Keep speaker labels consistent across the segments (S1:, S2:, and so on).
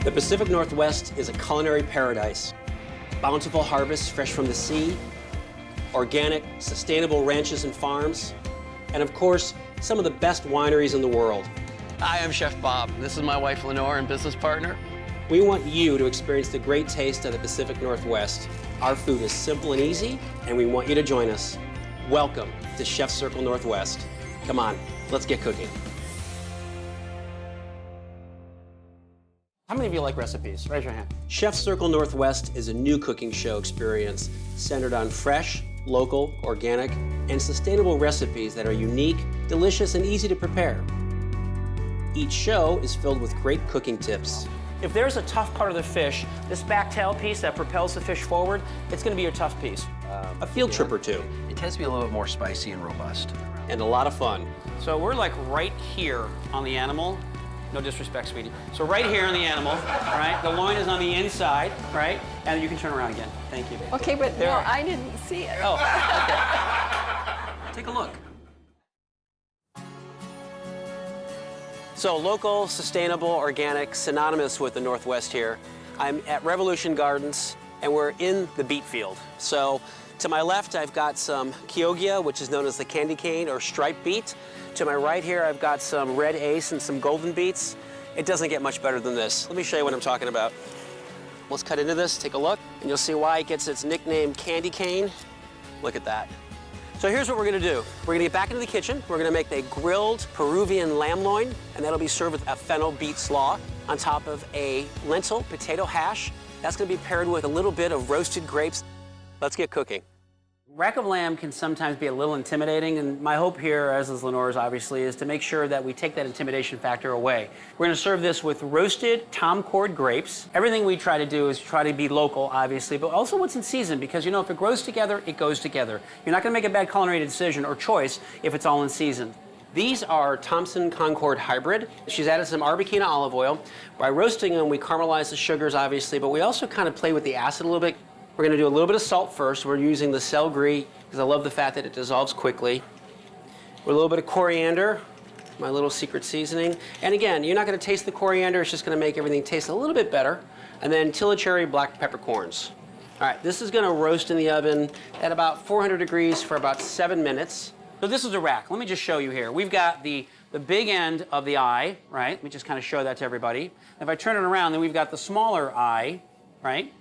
S1: The Pacific Northwest is a culinary paradise. Bountiful harvests fresh from the sea, organic, sustainable ranches and farms, and of course, some of the best wineries in the world.
S2: Hi, I'm Chef Bob. This is my wife, Lenore, and business partner.
S1: We want you to experience the great taste of the Pacific Northwest. Our food is simple and easy, and we want you to join us. Welcome to Chef Circle Northwest. Come on, let's get cooking.
S3: How many of you like recipes? Raise your hand.
S1: Chef Circle Northwest is a new cooking show experience centered on fresh, local, organic, and sustainable recipes that are unique, delicious, and easy to prepare. Each show is filled with great cooking tips.
S3: If there's a tough part of the fish, this back tail piece that propels the fish forward, it's going to be your tough piece.
S1: A field trip or two,
S2: It tends to be a little bit more spicy and robust.
S1: and a lot of fun.
S3: So we're like right here on the animal. No disrespect, sweetie. So right here on the animal, right? The loin is on the inside, right? And you can turn around again. Thank you.
S4: Okay, but no, I didn't see it.
S3: Oh, okay. Take a look.
S1: So local, sustainable, organic, synonymous with the Northwest here. I'm at Revolution Gardens, and we're in the beet field. So to my left, I've got some Chioggia, which is known as the candy cane or striped beet. To my right here, I've got some red ace and some golden beets. It doesn't get much better than this. Let me show you what I'm talking about. Let's cut into this, take a look, and you'll see why it gets its nickname candy cane. Look at that. So here's what we're gonna do. We're gonna get back into the kitchen. We're gonna make a grilled Peruvian lamb loin, and that'll be served with a fennel beet slaw on top of a lentil potato hash. That's gonna be paired with a little bit of roasted grapes. Let's get cooking.
S3: Rack of lamb can sometimes be a little intimidating, and my hope here, as is Lenore's obviously, is to make sure that we take that intimidation factor away. We're going to serve this with roasted tom cord grapes. Everything we try to do is try to be local, obviously, but also what's in season, because you know, if it grows together, it goes together. You're not going to make a bad culinary decision or choice if it's all in season.
S1: These are Thompson Concord Hybrid. She's added some Arbequina olive oil. By roasting them, we caramelize the sugars, obviously, but we also kind of play with the acid a little bit. We're going to do a little bit of salt first. We're using the cell gris because I love the fact that it dissolves quickly. With a little bit of coriander, my little secret seasoning. And again, you're not going to taste the coriander. It's just going to make everything taste a little bit better. And then Tilla-cherry black peppercorns. All right, this is going to roast in the oven at about 400 degrees for about 7 minutes.
S3: So this is the rack. Let me just show you here. We've got the big end of the eye, right? Let me just kind of show that to everybody. If I turn it around, then we've got the smaller eye, right?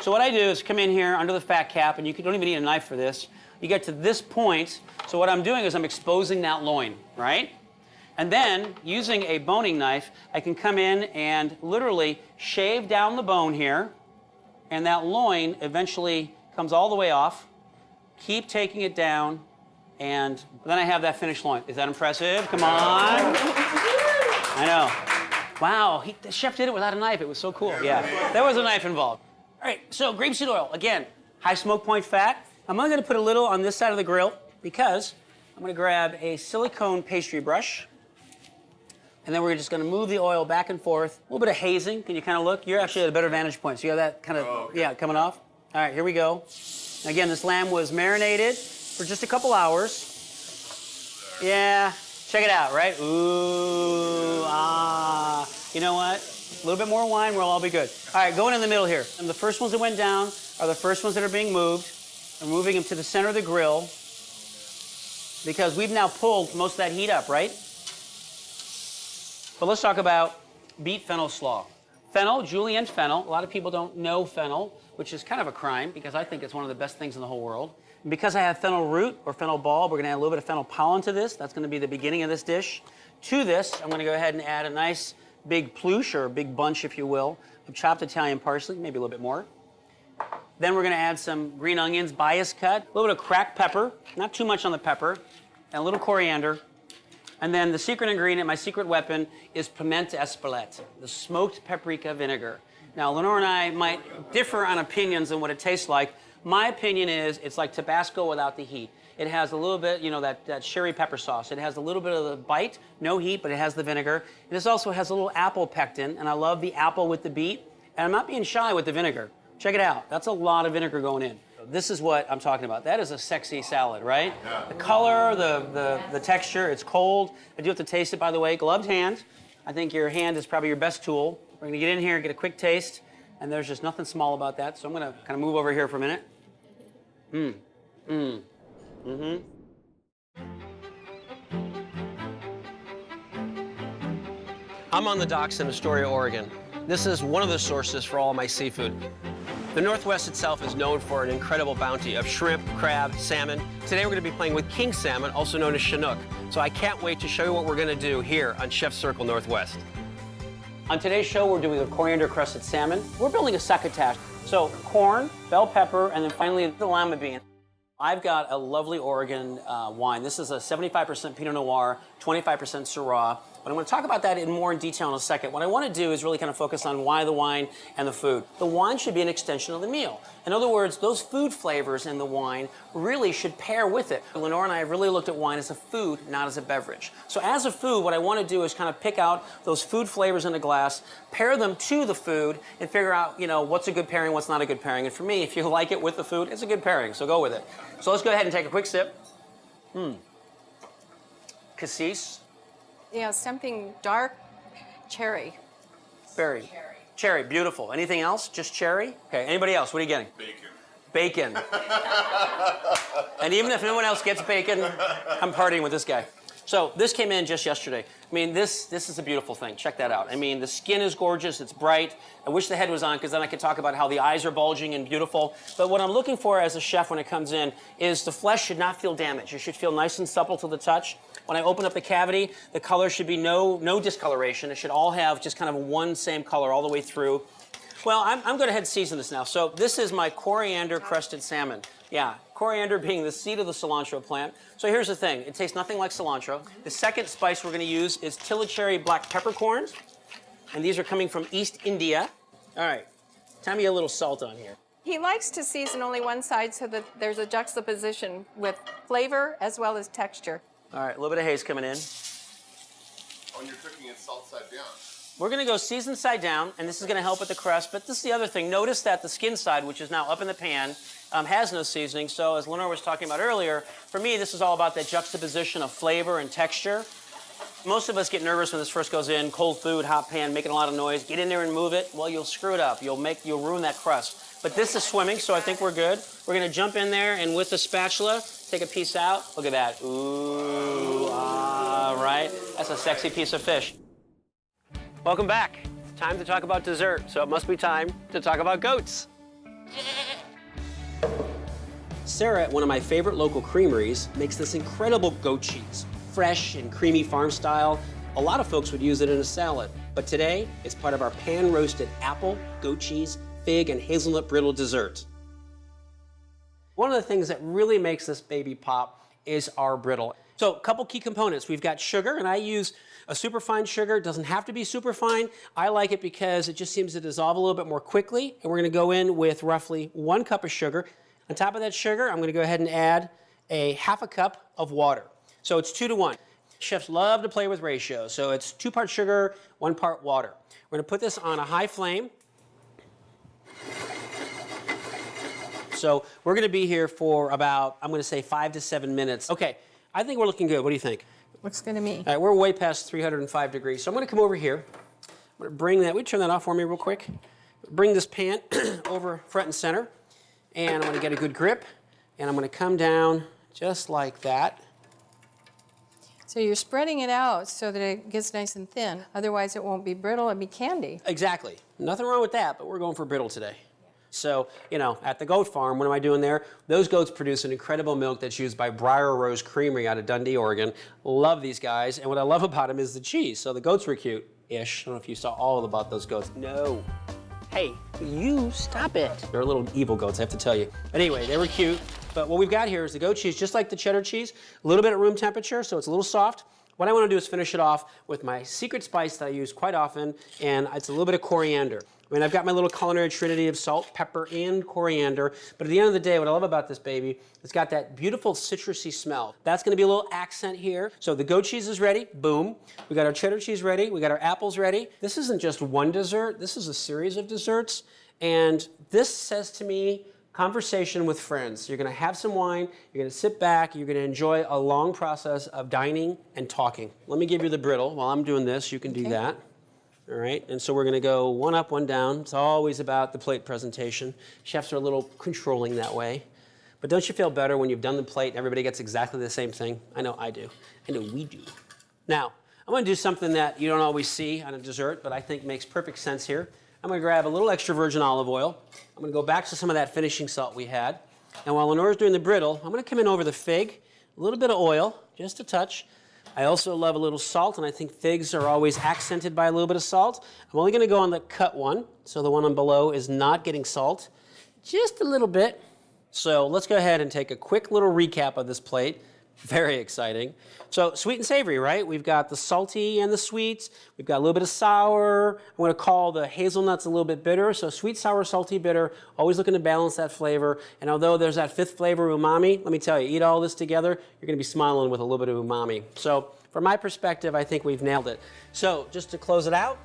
S3: So what I do is come in here under the fat cap, and you don't even need a knife for this. You get to this point, so what I'm doing is I'm exposing that loin, right? And then, using a boning knife, I can come in and literally shave down the bone here, and that loin eventually comes all the way off. Keep taking it down, and then I have that finished loin. Is that impressive? Come on. I know. Wow, the chef did it without a knife. It was so cool. Yeah, there was a knife involved. All right, so grapeseed oil, again, high smoke point fat. I'm only gonna put a little on this side of the grill because I'm gonna grab a silicone pastry brush, and then we're just gonna move the oil back and forth. A little bit of hazing, can you kind of look? You're actually at a better vantage point, so you have that kind of, yeah, coming off. All right, here we go. Again, this lamb was marinated for just a couple hours. Yeah, check it out, right? Ooh, ah, you know what? A little bit more wine, we'll all be good. All right, going in the middle here. And the first ones that went down are the first ones that are being moved. I'm moving them to the center of the grill because we've now pulled most of that heat up, right? But let's talk about beet fennel slaw. Fennel, julienne fennel. A lot of people don't know fennel, which is kind of a crime because I think it's one of the best things in the whole world. And because I have fennel root or fennel bulb, we're gonna add a little bit of fennel pollen to this. That's gonna be the beginning of this dish. To this, I'm gonna go ahead and add a nice big pluche, or a big bunch, if you will, of chopped Italian parsley, maybe a little bit more. Then we're gonna add some green onions, bias cut, a little bit of cracked pepper, not too much on the pepper, and a little coriander. And then the secret ingredient, my secret weapon, is pimenta espelette, the smoked paprika vinegar. Now, Lenore and I might differ on opinions on what it tastes like. My opinion is it's like Tabasco without the heat. It has a little bit, you know, that sherry pepper sauce. It has a little bit of the bite, no heat, but it has the vinegar. And this also has a little apple pectin, and I love the apple with the beet. And I'm not being shy with the vinegar. Check it out. That's a lot of vinegar going in. This is what I'm talking about. That is a sexy salad, right? Yeah. The color, the texture, it's cold. I do have to taste it, by the way. Gloved hand. I think your hand is probably your best tool. We're We're gonna get in here and get a quick taste, and there's just nothing small about that, so I'm gonna kind of move over here for a minute.
S1: I'm on the docks in Astoria, Oregon. This is one of the sources for all my seafood. The Northwest itself is known for an incredible bounty of shrimp, crab, salmon. Today we're going to be playing with king salmon, also known as Chinook. So I can't wait to show you what we're going to do here on Chef Circle Northwest.
S3: On today's show, we're doing a coriander crusted salmon. We're building a succotash. So corn, bell pepper, and then finally the lima bean. I've got a lovely Oregon wine. This is a 75% Pinot Noir, 25% Syrah. But I'm going to talk about that in more detail in a second. What I want to do is really kind of focus on why the wine and the food. The wine should be an extension of the meal. In other words, those food flavors in the wine really should pair with it. Lenore and I have really looked at wine as a food, not as a beverage. So as a food, what I want to do is kind of pick out those food flavors in a glass, pair them to the food, and figure out, you know, what's a good pairing, what's not a good pairing. And for me, if you like it with the food, it's a good pairing, so go with it. So let's go ahead and take a quick sip. Cassis.
S4: Yeah, something dark cherry.
S3: Berry. Cherry, beautiful. Anything else? Just cherry? Okay, anybody else? What are you getting? Bacon. And even if no one else gets bacon, I'm partying with this guy. So this came in just yesterday. I mean, this is a beautiful thing. Check that out. I mean, the skin is gorgeous. It's bright. I wish the head was on because then I could talk about how the eyes are bulging and beautiful. But what I'm looking for as a chef when it comes in is the flesh should not feel damaged. It should feel nice and supple to the touch. When I open up the cavity, the color should be no discoloration. It should all have just kind of one same color all the way through. Well, I'm going to ahead and season this now. So this is my coriander crusted salmon. Yeah, coriander being the seed of the cilantro plant. So here's the thing. It tastes nothing like cilantro. The second spice we're going to use is Tilicherry black peppercorns. And these are coming from East India. All right, time me a little salt on here.
S4: He likes to season only one side so that there's a juxtaposition with flavor as well as texture.
S3: All right, a little bit of haze coming in.
S5: Oh, and you're cooking it salt side down.
S3: We're going to go season side down, and this is going to help with the crust. But this is the other thing. Notice that the skin side, which is now up in the pan, has no seasoning. So as Lenore was talking about earlier, for me, this is all about that juxtaposition of flavor and texture. Most of us get nervous when this first goes in, cold food, hot pan, making a lot of noise. Get in there and move it. Well, you'll screw it up. You'll ruin that crust. But this is swimming, so I think we're good. We're going to jump in there, and with the spatula, take a piece out. Look at that. Ooh, right. That's a sexy piece of fish. Welcome back. It's time to talk about dessert, so it must be time to talk about goats. Sarah, at one of my favorite local creameries, makes this incredible goat cheese. Fresh and creamy farm style. A lot of folks would use it in a salad, but today it's part of our pan-roasted apple, goat cheese, fig, and hazelnut brittle dessert. One of the things that really makes this baby pop is our brittle. So a couple key components. We've got sugar, and I use a superfine sugar. It doesn't have to be superfine. I like it because it just seems to dissolve a little bit more quickly, and we're going to go in with roughly 1 cup of sugar. On top of that sugar, I'm going to go ahead and add a ½ a cup of water. So it's 2 to 1. Chefs love to play with ratios, so it's 2 parts sugar, 1 part water. We're going to put this on a high flame. So we're going to be here for about, I'm going to say 5 to 7 minutes. Okay, I think we're looking good. What do you think?
S4: Looks good to me.
S3: All right, we're way past 305 degrees. So I'm going to come over here. I'm going to bring that, would you turn that off for me real quick? Bring this pan over front and center. And I'm going to get a good grip. And I'm going to come down just like that.
S4: So you're spreading it out so that it gets nice and thin. Otherwise, it won't be brittle. It'll be candy.
S3: Exactly. Nothing wrong with that, but we're going for brittle today. So, you know, at the goat farm, what am I doing there? Those goats produce an incredible milk that's used by Briar Rose Creamery out of Dundee, Oregon. Love these guys. And what I love about them is the cheese. So the goats were cute-ish. I don't know if you saw all about those goats. No. Hey, you stop it. They're little evil goats, I have to tell you. But anyway, they were cute. But what we've got here is the goat cheese, just like the cheddar cheese, a little bit at room temperature, so it's a little soft. What I want to do is finish it off with my secret spice that I use quite often, and it's a little bit of coriander. I mean, I've got my little culinary trinity of salt, pepper, and coriander, but at the end of the day, what I love about this baby, it's got that beautiful citrusy smell. That's going to be a little accent here. So the goat cheese is ready, boom. We got our cheddar cheese ready, we got our apples ready. This isn't just one dessert, this is a series of desserts, and this says to me, conversation with friends. You're going to have some wine, you're going to sit back, you're going to enjoy a long process of dining and talking. Let me give you the brittle. While I'm doing this, you can do that.
S1: All right, and so we're gonna go one up, one down. It's always about the plate presentation. Chefs are a little controlling that way. But don't you feel better when you've done the plate and everybody gets exactly the same thing? I know I do. I know we do. Now, I'm gonna do something that you don't always see on a dessert, but I think makes perfect sense here. I'm gonna grab a little extra virgin olive oil. I'm gonna go back to some of that finishing salt we had. And while Lenore's doing the brittle, I'm gonna come in over the fig, a little bit of oil, just a touch. I also love a little salt, and I think figs are always accented by a little bit of salt. I'm only gonna go on the cut one, so the one on below is not getting salt. Just a little bit. So let's go ahead and take a quick little recap of this plate. Very exciting. So sweet and savory, right? We've got the salty and the sweets. We've got a little bit of sour. I'm going to call the hazelnuts a little bit bitter. So sweet, sour, salty, bitter. Always looking to balance that flavor. And although there's that fifth flavor, umami, let me tell you, eat all this together, you're going to be smiling with a little bit of umami. So from my perspective, I think we've nailed it. So just to close it out,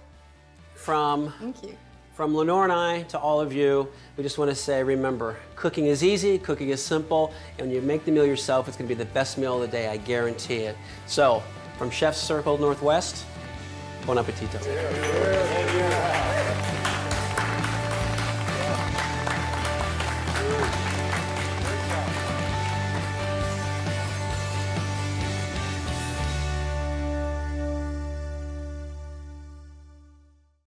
S4: Thank you.
S1: From Lenore and I to all of you, we just want to say, remember, cooking is easy, cooking is simple, and when you make the meal yourself, it's going to be the best meal of the day, I guarantee it. So, from Chef's Circle Northwest, bon appetito.